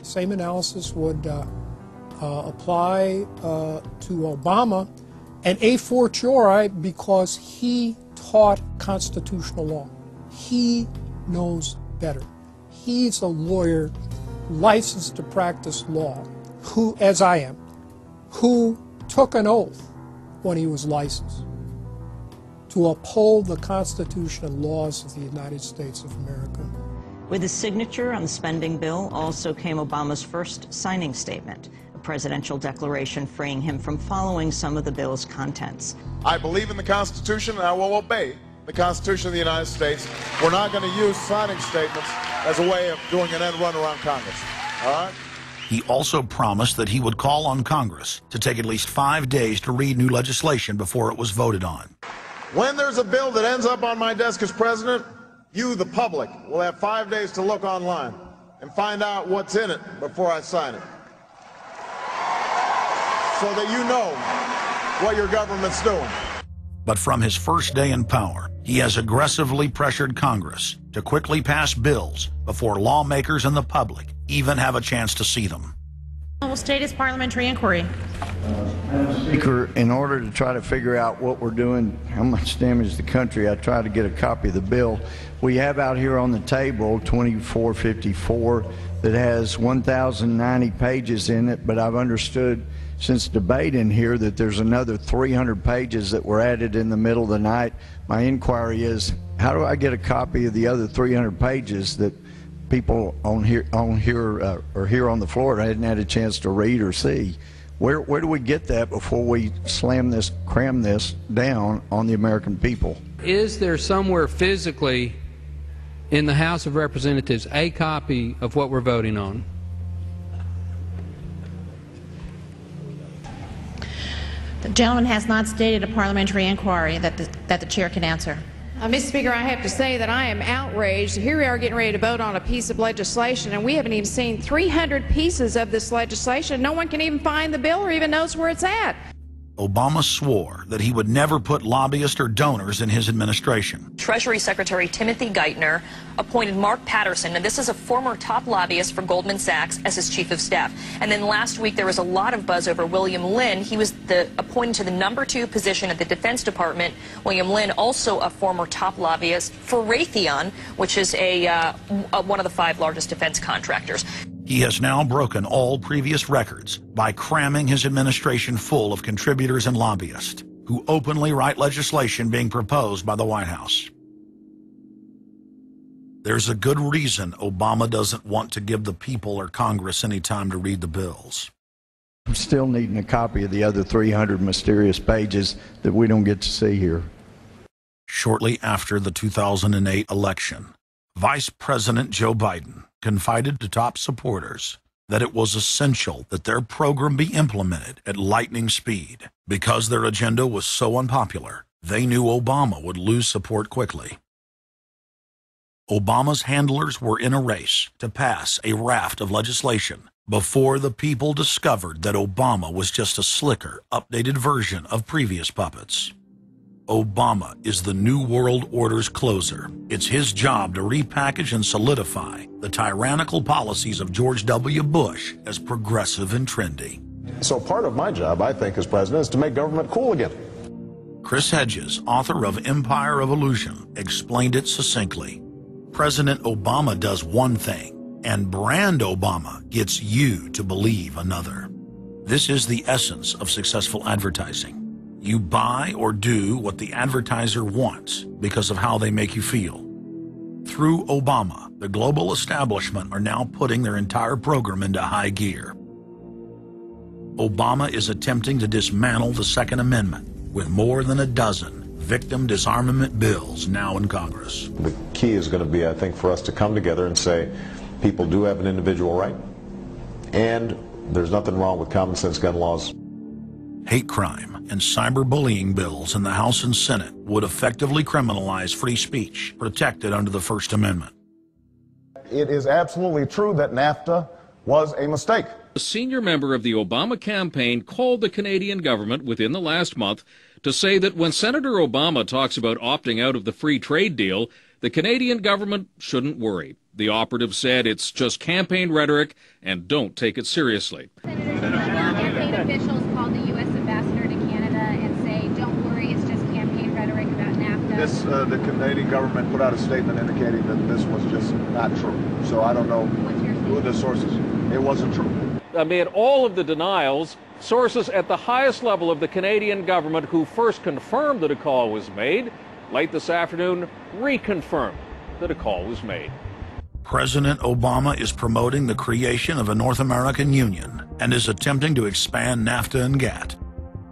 The same analysis would apply to Obama, and a fortiori because he taught constitutional law. He knows better. He's a lawyer licensed to practice law, who, as I am, who took an oath when he was licensed to uphold the Constitution and laws of the United States of America. With his signature on the spending bill also came Obama's first signing statement, a presidential declaration freeing him from following some of the bill's contents. I believe in the Constitution and I will obey the Constitution of the United States. We're not going to use signing statements as a way of doing an end run around Congress. All right? He also promised that he would call on Congress to take at least 5 days to read new legislation before it was voted on. When there's a bill that ends up on my desk as president, you, the public, will have 5 days to look online and find out what's in it before I sign it, so that you know what your government's doing. But from his first day in power, he has aggressively pressured Congress to quickly pass bills before lawmakers and the public even have a chance to see them. Will state his parliamentary inquiry. Speaker, in order to try to figure out what we're doing, how much damage to the country, I tried to get a copy of the bill. We have out here on the table 2454 that has 1,090 pages in it, but I've understood since debate in here that there's another 300 pages that were added in the middle of the night. My inquiry is, how do I get a copy of the other 300 pages that people on here or here on the floor hadn't had a chance to read or see? Where do we get that before we cram this down on the American people? Is there somewhere physically in the House of Representatives a copy of what we're voting on? The gentleman has not stated a parliamentary inquiry that the chair can answer. Mr. Speaker, I have to say that I am outraged. Here we are getting ready to vote on a piece of legislation, and we haven't even seen 300 pieces of this legislation. No one can even find the bill or even knows where it's at. Obama swore that he would never put lobbyists or donors in his administration. Treasury Secretary Timothy Geithner appointed Mark Patterson, and this is a former top lobbyist for Goldman Sachs, as his chief of staff. And then last week there was a lot of buzz over William Lynn. He was appointed to the #2 position at the Defense Department. William Lynn, also a former top lobbyist for Raytheon, which is one of the 5 largest defense contractors. He has now broken all previous records by cramming his administration full of contributors and lobbyists who openly write legislation being proposed by the White House. There's a good reason Obama doesn't want to give the people or Congress any time to read the bills. I'm still needing a copy of the other 300 mysterious pages that we don't get to see here. Shortly after the 2008 election, Vice President Joe Biden confided to top supporters that it was essential that their program be implemented at lightning speed. Because their agenda was so unpopular, they knew Obama would lose support quickly. Obama's handlers were in a race to pass a raft of legislation before the people discovered that Obama was just a slicker, updated version of previous puppets. Obama is the New World Order's closer. It's his job to repackage and solidify the tyrannical policies of George W. Bush as progressive and trendy. So part of my job, I think, as president, is to make government cool again. Chris Hedges, author of Empire of Illusion, explained it succinctly. President Obama does one thing, and brand Obama gets you to believe another. This is the essence of successful advertising. You buy or do what the advertiser wants because of how they make you feel. Through Obama, the global establishment are now putting their entire program into high gear. Obama is attempting to dismantle the Second Amendment with more than a dozen victim disarmament bills now in Congress. The key is going to be, I think, for us to come together and say people do have an individual right, and there's nothing wrong with common sense gun laws. Hate crime and cyberbullying bills in the House and Senate would effectively criminalize free speech protected under the First Amendment. It is absolutely true that NAFTA was a mistake. A senior member of the Obama campaign called the Canadian government within the last month to say that when Senator Obama talks about opting out of the free trade deal, the Canadian government shouldn't worry. The operative said it's just campaign rhetoric and don't take it seriously. Campaign officials called the U.S. ambassador to Canada and say, don't worry, it's just campaign rhetoric about NAFTA. The Canadian government put out a statement indicating that this was just not true. So I don't know who the sources. It wasn't true. Amid all of the denials, sources at the highest level of the Canadian government who first confirmed that a call was made, late this afternoon reconfirmed that a call was made. President Obama is promoting the creation of a North American Union and is attempting to expand NAFTA and GATT.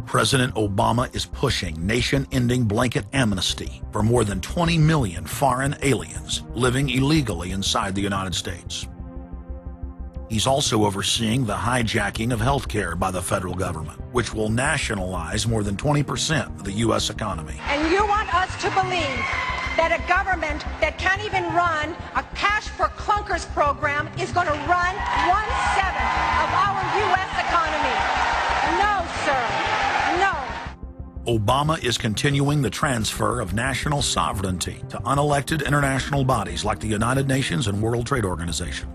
President Obama is pushing nation-ending blanket amnesty for more than 20 million foreign aliens living illegally inside the United States. He's also overseeing the hijacking of health care by the federal government, which will nationalize more than 20% of the U.S. economy. And you want us to believe that a government that can't even run a cash for clunkers program is going to run 1/7 of our U.S. economy. No, sir. No. Obama is continuing the transfer of national sovereignty to unelected international bodies like the United Nations and World Trade Organization.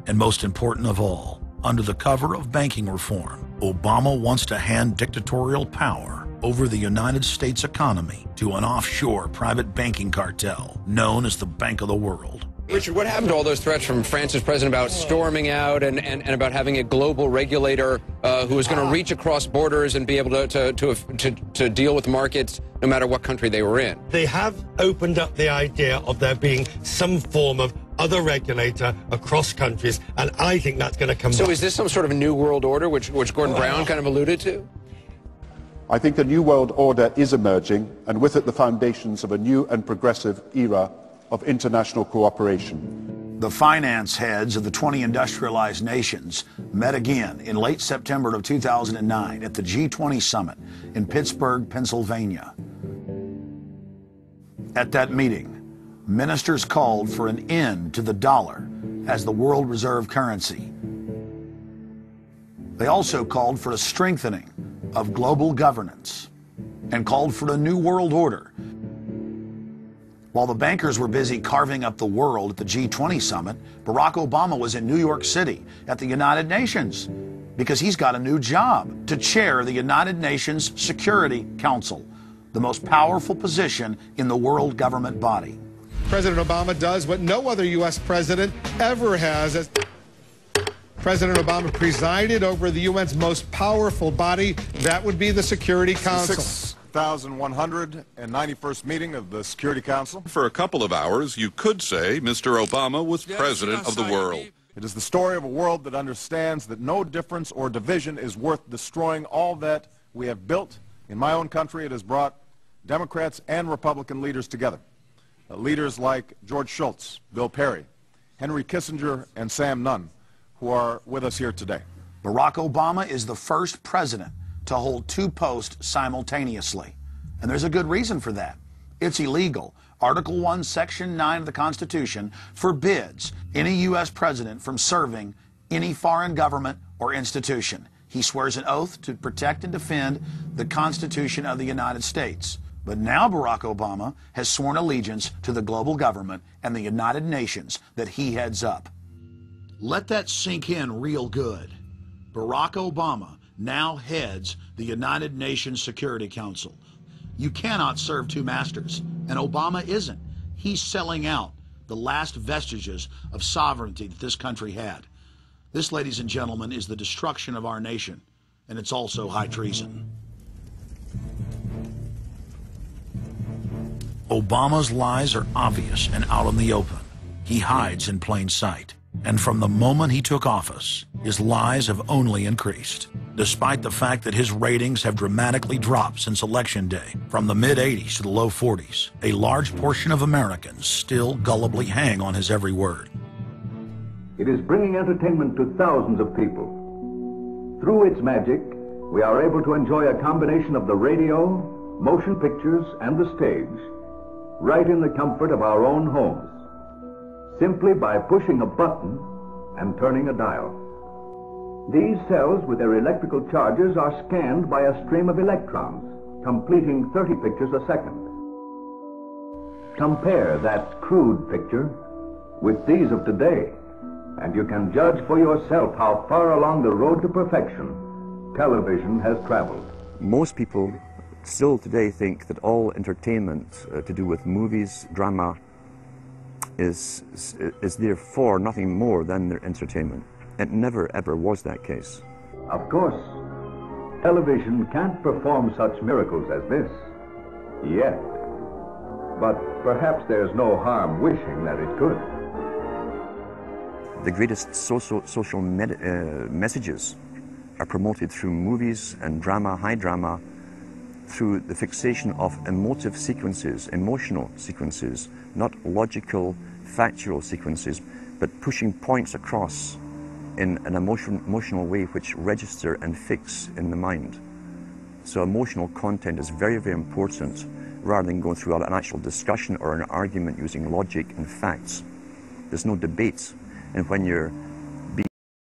And most important of all, under the cover of banking reform, Obama wants to hand dictatorial power over the United States economy to an offshore private banking cartel known as the Bank of the World. Richard, what happened to all those threats from France's president about storming out and about having a global regulator who was going to reach across borders and be able to deal with markets no matter what country they were in? They have opened up the idea of there being some form of other regulator across countries, and I think that's going to come So back. is this some sort of new world order, which Gordon Brown kind of alluded to? I think a new world order is emerging, and with it the foundations of a new and progressive era of international cooperation. The finance heads of the 20 industrialized nations met again in late September of 2009 at the G20 summit in Pittsburgh, Pennsylvania. At that meeting, ministers called for an end to the dollar as the world reserve currency. They also called for a strengthening of global governance and called for a new world order. While the bankers were busy carving up the world at the G20 summit, Barack Obama was in New York City at the United Nations because he's got a new job to chair the United Nations Security Council, the most powerful position in the world government body. President Obama does what no other U.S. president ever has. As President Obama presided over the UN's most powerful body, that would be the Security Council. 6,191st meeting of the Security Council. For a couple of hours, you could say Mr. Obama was president of the world. It is the story of a world that understands that no difference or division is worth destroying all that we have built. In my own country, it has brought Democrats and Republican leaders together. Leaders like George Shultz, Bill Perry, Henry Kissinger, and Sam Nunn, who are with us here today. Barack Obama is the first president to hold two posts simultaneously. And there's a good reason for that. It's illegal. Article 1, Section 9 of the Constitution forbids any U.S. president from serving any foreign government or institution. He swears an oath to protect and defend the Constitution of the United States. But now Barack Obama has sworn allegiance to the global government and the United Nations that he heads up. Let that sink in real good. Barack Obama now heads the United Nations Security Council. You cannot serve two masters, and Obama isn't. He's selling out the last vestiges of sovereignty that this country had. This, ladies and gentlemen, is the destruction of our nation, and it's also high treason. Obama's lies are obvious and out in the open. He hides in plain sight. And from the moment he took office, his lies have only increased, despite the fact that his ratings have dramatically dropped since Election Day. From the mid-80s to the low 40s, a large portion of Americans still gullibly hang on his every word. It is bringing entertainment to thousands of people. Through its magic, we are able to enjoy a combination of the radio, motion pictures, and the stage, right in the comfort of our own homes, simply by pushing a button and turning a dial. These cells with their electrical charges are scanned by a stream of electrons, completing 30 pictures a second. Compare that crude picture with these of today, and you can judge for yourself how far along the road to perfection television has traveled. Most people still today think that all entertainment to do with movies, drama, is therefore nothing more than their entertainment. It never ever was that case. Of course, television can't perform such miracles as this, yet. But perhaps there's no harm wishing that it could. The greatest social messages are promoted through movies and drama, high drama, through the fixation of emotive sequences, emotional sequences, not logical, factual sequences, but pushing points across in an emotional way which register and fix in the mind. So emotional content is very, very important, rather than going through an actual discussion or an argument using logic and facts. There's no debate. And when you're